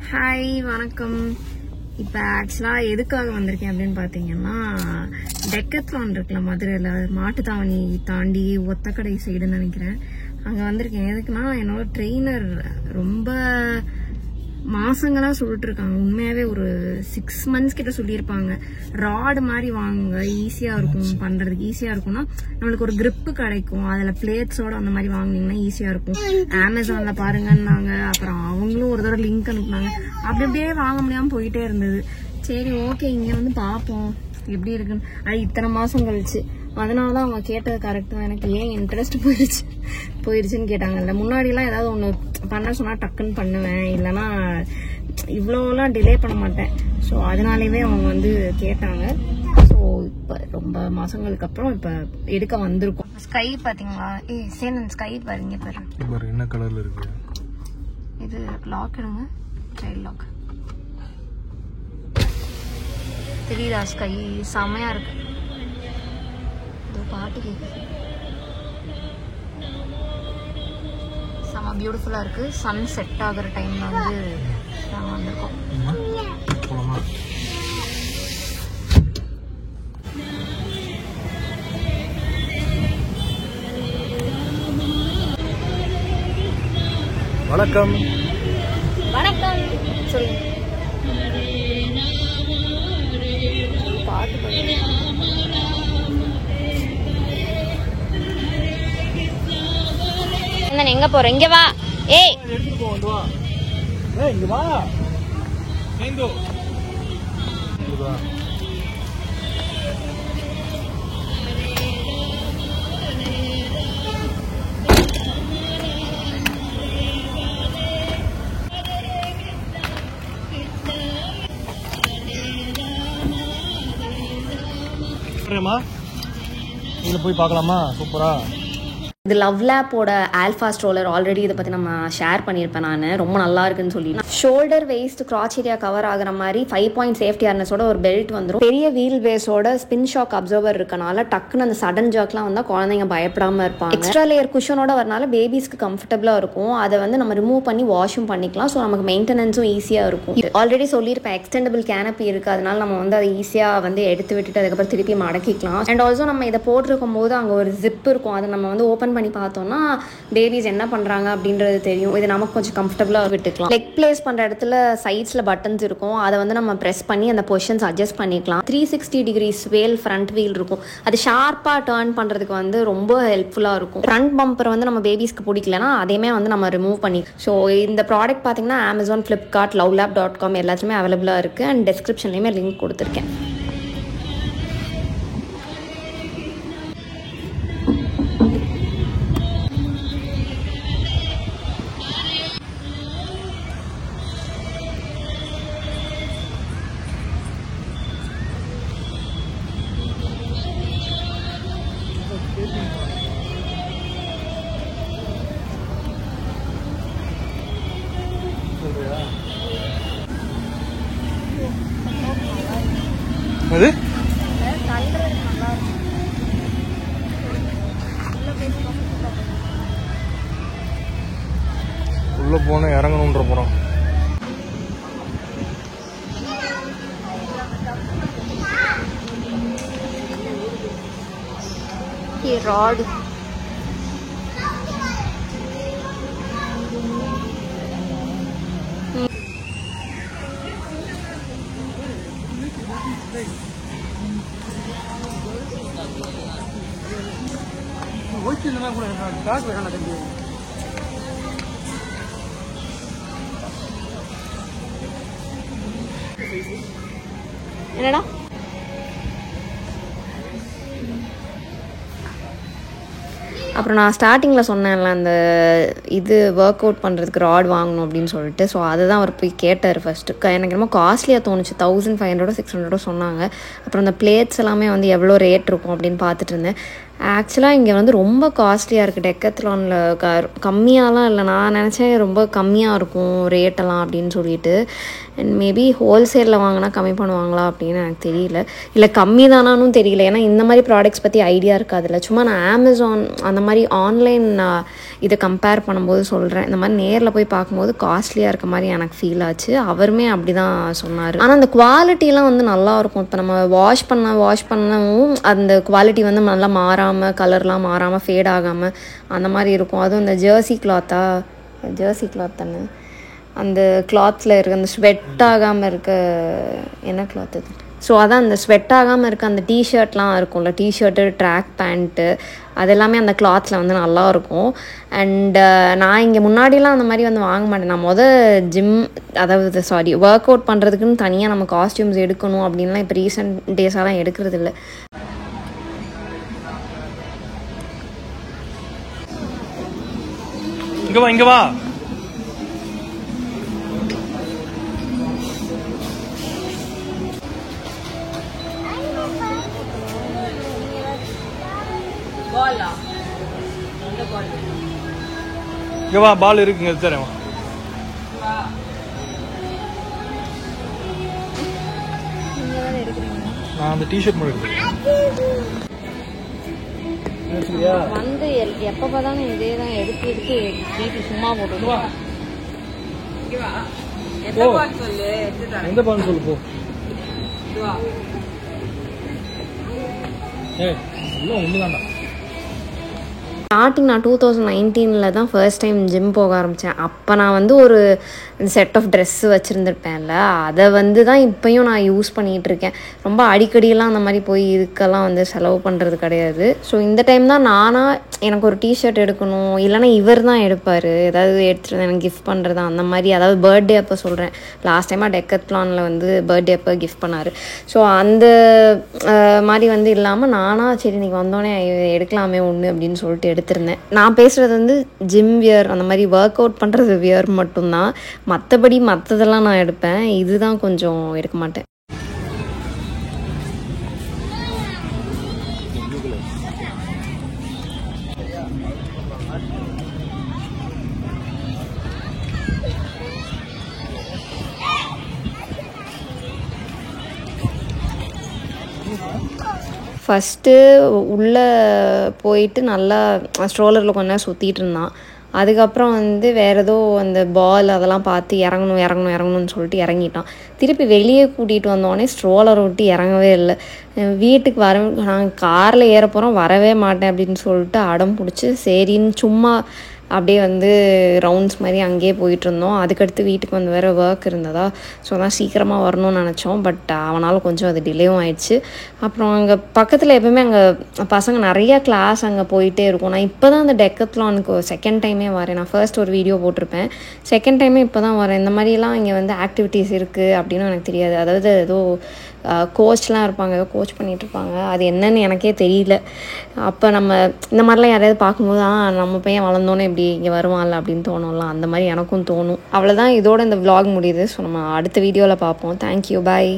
Hi வணக்கம். இப்போ ஆக்சுவலாக எதுக்காக வந்திருக்கேன் அப்படின்னு பார்த்தீங்கன்னா, டெக்கத்லான் இருக்குல்ல மதுரையில், மாட்டுத்தாவணி தாண்டி ஒத்தக்கடை சைடுன்னு நினைக்கிறேன். அங்கே வந்திருக்கேன். எதுக்குன்னா என்னோட ட்ரெயினர் ரொம்ப மாசங்களா சொல்லிட்டு இருக்காங்க. உண்மையாவே ஒரு 6 months கிட்ட சொல்லியிருப்பாங்க. ராடு மாதிரி வாங்க, ஈஸியா இருக்கும், பண்றதுக்கு ஈஸியா இருக்கும்னா நம்மளுக்கு ஒரு கிரிப்பு கிடைக்கும், அதுல பிளேட்ஸோட அந்த மாதிரி வாங்கினீங்கன்னா ஈஸியா இருக்கும். அமேசான்ல பாருங்கன்னாங்க. அப்புறம் அவங்களும் ஒரு தடவை லிங்க் அனுப்புனாங்க. அப்படி அப்படியே வாங்க முடியாம போயிட்டே இருந்தது. சரி ஓகே, இங்க வந்து பாப்போம் எப்படி இருக்குன்னு. அது இத்தனை மாசம் கழிச்சு, அதனாலதான் அவங்க கேட்டது கரெக்ட் தான். எனக்கு ஏன் இன்ட்ரெஸ்ட் போயிருச்சுன்னு கேட்டாங்கல்ல. முன்னாடி எல்லாம் ஏதாவது ஒண்ணு பண்ண சொன்னா டக்குன்னு பண்ணுவேன், இல்லைன்னா இவ்வளோலாம் டிலே பண்ண மாட்டேன். ஸோ அதனாலவே அவங்க வந்து கேட்டாங்க. ஸோ இப்ப ரொம்ப மாசங்களுக்கு அப்புறம் இப்ப எடுக்க வந்திருக்கோம். ஸ்கை பாத்தீங்களா? சேனன் ஸ்கை பாருங்க, பாரு என்ன கலர்ல இருக்கு. இது லாக் எடுங்க, சைல்ட் லாக். தெரியுதா? ஸ்கை செமையா இருக்கு. பாட்டு கேக்குது, செம பியூட்டிஃபுல்லா இருக்கு. சன் செட் ஆகுற டைம்ல வந்து நாங்க வந்திருக்கோம். வணக்கம். வணக்கம் சொல்லுங்க. பாட்டு பாடுங்க. எங்க போற? இங்க வா. ஏய் எடுத்துட்டு போ, வந்து வா. ஏய் இங்க வா. ஏந்தோ இங்க வா. சரிம்மா, இங்க போய் பார்க்கலாமா? சூப்பரா. இது லவ் லேப்போட ஆல்ஃபா ஸ்ட்ரோலர். ஆல்ரெடி இதை பற்றி நம்ம ஷேர் பண்ணியிருப்பேன் நான். ரொம்ப நல்லா இருக்குன்னு சொல்லி. ஷோல்டர் வெயிஸ்ட் கிராச் ஏரியா கவர் ஆகிற மாதிரி 5 point சேஃப்டி ஹார்னஸோட ஒரு பெல்ட் வந்துடும். பெரிய வீல் பேஸோட ஸ்பின் ஷாக் அப்சர்வர் இருக்கனால டக்குன்னு அந்த சடன் ஜர்க்லாம் வந்தால் குழந்தைங்க பயப்படாமல் இருப்பாங்க. எக்ஸ்ட்ரா லேயர் குஷனோட வரனால பேபிஸ்க்கு கம்ஃபர்டபுளாக இருக்கும். அதை வந்து நம்ம ரிமூவ் பண்ணி வாஷும் பண்ணிக்கலாம். ஸோ நமக்கு மெயின்டெனன்ஸும் ஈஸியாக இருக்கும். ஆல்ரெடி சொல்லியிருப்பேன், எக்ஸ்டெண்டபிள் கேனப்பி இருக்குது. அதனால நம்ம வந்து அதை ஈஸியாக வந்து எடுத்து விட்டுட்டு அதுக்கப்புறம் திருப்பி மடக்கிக்கலாம். அண்ட் ஆல்சோ நம்ம இதை போட்டிருக்கும் போது அங்கே ஒரு ஜிப் இருக்கும். அதை நம்ம வந்து ஓப்பன் பண்ணி பார்த்தோம்னா பேபிஸ் என்ன பண்றாங்க அப்படின்றது தெரியும். இது நமக்கு கொஞ்சம் கம்ஃபர்டபுளா விட்டுக்கலாம். லெக் பிளேஸ் பண்ற இடத்துல சைட்ஸ்ல பட்டன்ஸ் இருக்கும். அதை வந்து நம்ம பிரஸ் பண்ணி அந்த பொசிஷன்ஸ் அட்ஜஸ்ட் பண்ணிக்கலாம். 360 degrees ஸ்வேல் ஃப்ரண்ட் வீல் இருக்கும். அது ஷார்ப்பா டர்ன் பண்றதுக்கு வந்து ரொம்ப ஹெல்ப்ஃபுல்லா இருக்கும். ஃப்ரண்ட் பம்பர் வந்து நம்ம பேபிஸ்க்கு பிடிக்கலன்னா அதையுமே வந்து நம்ம ரிமூவ் பண்ணி. ஸோ இந்த ப்ராடக்ட் பார்த்தீங்கன்னா Amazon, Flipkart, lovelab.com எல்லாத்துலயுமே அவைலபிளா இருக்கு. அண்ட் டிஸ்கிரிப்ஷன்லயுமே லிங்க் கொடுத்துருக்கேன். அது உள்ள போன இறங்கணுன்ற போறோம். ராட் என்னடா? அப்புறம் நான் ஸ்டார்டிங்கில் சொன்னேன்ல, அந்த இது ஒர்க் அவுட் பண்ணுறதுக்கு ராட் வாங்கணும் அப்படின்னு சொல்லிட்டு. ஸோ அதை தான் அவர் போய் கேட்டார் ஃபஸ்ட்டு. எனக்கு ரொம்ப காஸ்ட்லியாக தோணுச்சு. 1500 600 சொன்னாங்க. அப்புறம் அந்த பிளேட்ஸ் எல்லாமே வந்து எவ்வளோ ரேட் இருக்கும் அப்படின்னு பார்த்துட்டு இருந்தேன். ஆக்சுவலாக இங்கே வந்து ரொம்ப காஸ்ட்லியாக இருக்குது. டெக்கத்லானில் கம்மியாலாம் இல்லை. நான் நினச்சேன் ரொம்ப கம்மியாக இருக்கும் ரேட்டெல்லாம் அப்படின்னு சொல்லிட்டு. அண்ட் மேபி ஹோல்சேலில் வாங்கினா கம்மி பண்ணுவாங்களா அப்படின்னு எனக்கு தெரியல, இல்லை கம்மி தானானும் தெரியல. ஏன்னா இந்த மாதிரி ப்ராடக்ட்ஸ் பற்றி ஐடியா இருக்காதுல்ல. சும்மா நான் அமேசான் அந்த மாதிரி ஆன்லைன் இதை கம்பேர் பண்ணும்போது சொல்கிறேன். இந்த மாதிரி நேரில் போய் பார்க்கும்போது காஸ்ட்லியாக இருக்க மாதிரி எனக்கு ஃபீல் ஆச்சு. அவருமே அப்படி தான் சொன்னார். ஆனால் அந்த குவாலிட்டிலாம் வந்து நல்லாயிருக்கும். இப்போ நம்ம வாஷ் பண்ணவும் அந்த குவாலிட்டி வந்து நல்லா மாறாமல், கலர்லாம் மாறாமல், ஃபேட் ஆகாமல் அந்த மாதிரி இருக்கும். அதுவும் இந்த ஜெர்சி கிளாத் தானே, அந்த கிளாத்தில் இருக்க அந்த ஸ்வெட் ஆகாமல் இருக்க என்ன கிளாத் அது, ஸோ அதான் அந்த ஸ்வெட் ஆகாமல் இருக்க அந்த டிஷர்ட்லாம் இருக்கும்ல, டிஷர்ட்டு, ட்ராக் பேண்ட்டு, அது எல்லாமே அந்த கிளாத்தில் வந்து நல்லாயிருக்கும். அண்டு நான் இங்கே முன்னாடிலாம் அந்த மாதிரி வந்து வாங்க மாட்டேன். நான் ஒர்க் அவுட் பண்ணுறதுக்குன்னு தனியாக நம்ம காஸ்டியூம்ஸ் எடுக்கணும் அப்படின்லாம் இப்போ ரீசெண்ட் டேஸாலாம் எடுக்கிறது இல்லை. இங்க வா இங்க வா, பால் இருக்குங்க தரேன். நான் அந்த டிஷர்ட் மட்டும் வந்து எப்போ பார்த்தாலும் இதே தான் எடுத்து வீட்டு சும்மா போட்டுருவா. எந்த பால் சொல்லு போ. எல்லாம் ஒண்ணுதான்டா. ஸ்டார்டிங் நான் 2019 தான் ஃபர்ஸ்ட் டைம் ஜிம் போக ஆரம்பித்தேன். அப்போ நான் வந்து ஒரு செட் ஆஃப் ட்ரெஸ்ஸு வச்சுருந்துருப்பேன்ல, அதை வந்து தான் இப்போயும் நான் யூஸ் பண்ணிகிட்ருக்கேன். ரொம்ப அடிக்கடியெல்லாம் அந்த மாதிரி போய் இதுக்கெல்லாம் வந்து செலவு பண்ணுறது கிடையாது. ஸோ இந்த டைம் தான் எனக்கு ஒரு டிஷர்ட் எடுக்கணும், இல்லைனா இவர் தான் எடுப்பார், ஏதாவது எடுத்துகிட்டு எனக்கு கிஃப்ட் பண்ணுறது அந்த மாதிரி. அதாவது பர்த்டே அப்போ சொல்கிறேன், லாஸ்ட் டைமாக டெக்கத்லானில் வந்து பர்த்டே அப்போ கிஃப்ட் பண்ணார். ஸோ அந்த மாதிரி வந்து இல்லாமல் சரி இன்றைக்கி வந்தோடனே எடுக்கலாமே ஒன்று அப்படின்னு சொல்லிட்டு எடுத்திருந்தேன். நான் பேசுகிறது வந்து ஜிம் வியர், அந்த மாதிரி ஒர்க் அவுட் பண்ணுறது வியர் மட்டும்தான். மற்றபடி மற்றதெல்லாம் நான் எடுப்பேன், இதுதான் கொஞ்சம் எடுக்க மாட்டேன். ஃபஸ்ட்டு உள்ளே போயிட்டு நல்லா ஸ்ட்ரோலரில் கொஞ்ச நேரம் சுற்றிட்டு இருந்தான். அதுக்கப்புறம் வந்து வேறு ஏதோ அந்த பால் அதெல்லாம் பார்த்து இறங்கணும்னு சொல்லிட்டு இறங்கிட்டான். திருப்பி வெளியே கூட்டிகிட்டு வந்தோடனே ஸ்ட்ரோலரை விட்டு இறங்கவே இல்லை. வீட்டுக்கு நாங்கள் காரில் ஏற போகிறோம், வரவே மாட்டேன் அப்படின்னு சொல்லிட்டு அடம் பிடிச்சி சரின்னு சும்மா அப்படியே வந்து ரவுண்ட்ஸ் மாதிரி அங்கேயே போயிட்டுருந்தோம். அதுக்கடுத்து வீட்டுக்கு வந்து வேறு ஒர்க் இருந்ததா, ஸோ தான் சீக்கிரமாக வரணும்னு நினச்சோம். பட் அவனால் கொஞ்சம் அது டிலேவும் ஆயிடுச்சு. அப்புறம் அங்கே பக்கத்தில் எப்போவுமே அங்கே பசங்க நிறையா கிளாஸ் அங்கே போயிட்டே இருக்கும். நான் இப்போ தான் அந்த டெக்கத்லானுக்கு செகண்ட் டைமே வரேன். நான் ஃபர்ஸ்ட் ஒரு வீடியோ போட்டிருப்பேன், செகண்ட் டைமே இப்போ தான் வரேன். இந்த மாதிரிலாம் இங்கே வந்து ஆக்டிவிட்டீஸ் இருக்குது அப்படின்னு எனக்கு தெரியாது. அதாவது ஏதோ கோச்லாம் இருப்பாங்க, ஏதோ கோச் பண்ணிகிட்ருப்பாங்க, அது என்னன்னு எனக்கே தெரியல. அப்போ நம்ம இந்த மாதிரிலாம் யாரையாவது பார்க்கும்போது நம்ம பையன் வளர்ந்தோன்னே இப்படி இங்கே வருவான்ல அப்படின்னு தோணும்ல, அந்த மாதிரி எனக்கும் தோணும். அவ்வளோதான், இதோட இந்த vlog முடியுது. ஸோ நம்ம அடுத்த வீடியோவில் பார்ப்போம். தேங்க்யூ, பாய்.